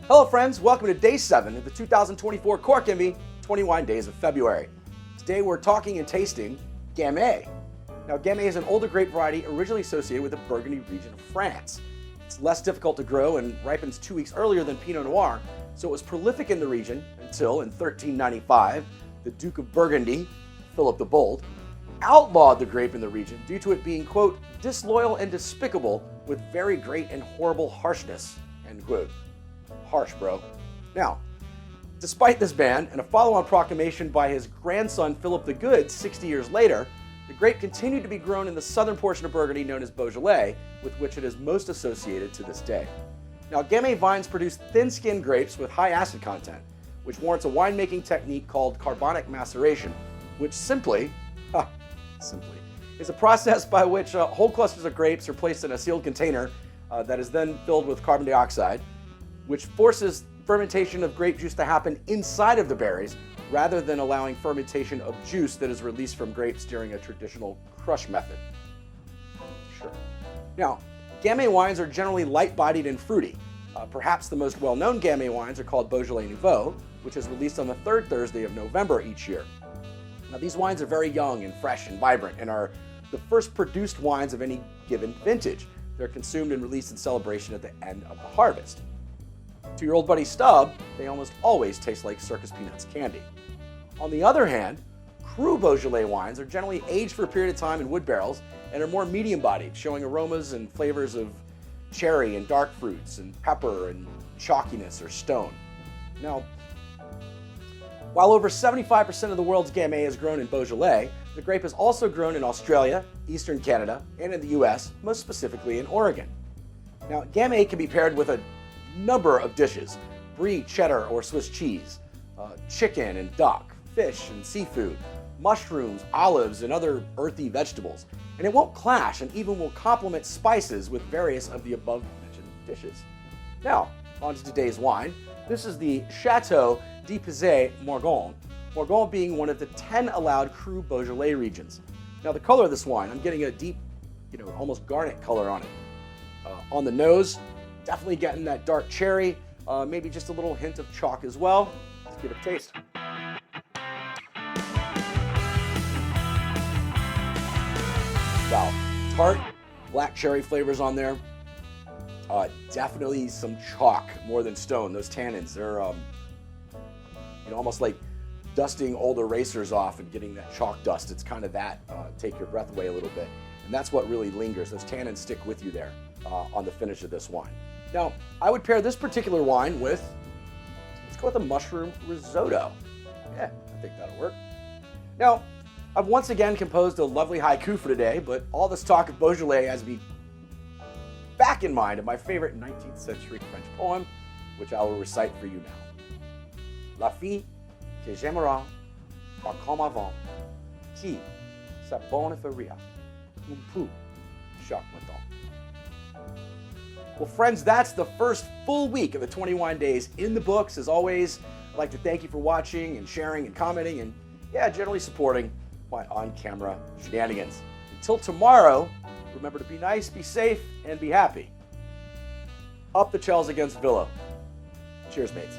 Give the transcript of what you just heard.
Hello friends, welcome to day 7 of the 2024 Cork Envy 21 Days of February. Today we're talking and tasting Gamay. Now Gamay is an older grape variety originally associated with the Burgundy region of France. It's less difficult to grow and ripens 2 weeks earlier than Pinot Noir, so it was prolific in the region until in 1395, the Duke of Burgundy, Philip the Bold, outlawed the grape in the region due to it being, quote, disloyal and despicable with very great and horrible harshness, end quote. Harsh, bro. Now, despite this ban and a follow-on proclamation by his grandson Philip the Good 60 years later, the grape continued to be grown in the southern portion of Burgundy known as Beaujolais, with which it is most associated to this day. Now, Gamay vines produce thin-skinned grapes with high acid content, which warrants a winemaking technique called carbonic maceration, which simply, is a process by which whole clusters of grapes are placed in a sealed container that is then filled with carbon dioxide, which forces fermentation of grape juice to happen inside of the berries rather than allowing fermentation of juice that is released from grapes during a traditional crush method. Sure. Now, Gamay wines are generally light-bodied and fruity. Perhaps the most well-known Gamay wines are called Beaujolais Nouveau, which is released on the third Thursday of November each year. Now, these wines are very young and fresh and vibrant and are the first produced wines of any given vintage. They're consumed and released in celebration at the end of the harvest. To your old buddy Stub, they almost always taste like Circus Peanuts candy. On the other hand, Cru Beaujolais wines are generally aged for a period of time in wood barrels and are more medium-bodied, showing aromas and flavors of cherry and dark fruits and pepper and chalkiness or stone. Now, while over 75% of the world's Gamay is grown in Beaujolais, the grape is also grown in Australia, Eastern Canada, and in the US, most specifically in Oregon. Now, Gamay can be paired with a number of dishes: brie, cheddar, or Swiss cheese, chicken and duck, fish and seafood, mushrooms, olives, and other earthy vegetables. And it won't clash and even will complement spices with various of the above-mentioned dishes. Now, on to today's wine. This is the Chateau de Pizay Morgon, Morgon being one of the 10 allowed Cru Beaujolais regions. Now, the color of this wine, I'm getting a deep, almost garnet color on it. On the nose, definitely getting that dark cherry, maybe just a little hint of chalk as well. Let's give it a taste. Wow, tart, black cherry flavors on there. Definitely some chalk more than stone. Those tannins, they're almost like dusting old erasers off and getting that chalk dust. It's kind of that, take your breath away a little bit. And that's what really lingers. Those tannins stick with you there on the finish of this wine. Now, I would pair this particular wine with, let's go with a mushroom risotto. Yeah, I think that'll work. Now, I've once again composed a lovely haiku for today, but all this talk of Beaujolais has me back in mind of my favorite 19th century French poem, which I will recite for you now. La fille que j'aimerais pas comme avant, qui sa bonne feria, un peu chaque matin. Well, friends, that's the first full week of the 21 days in the books. As always, I'd like to thank you for watching and sharing and commenting and, generally supporting my on-camera shenanigans. Until tomorrow, remember to be nice, be safe, and be happy. Up the Chels against Villa. Cheers, mates.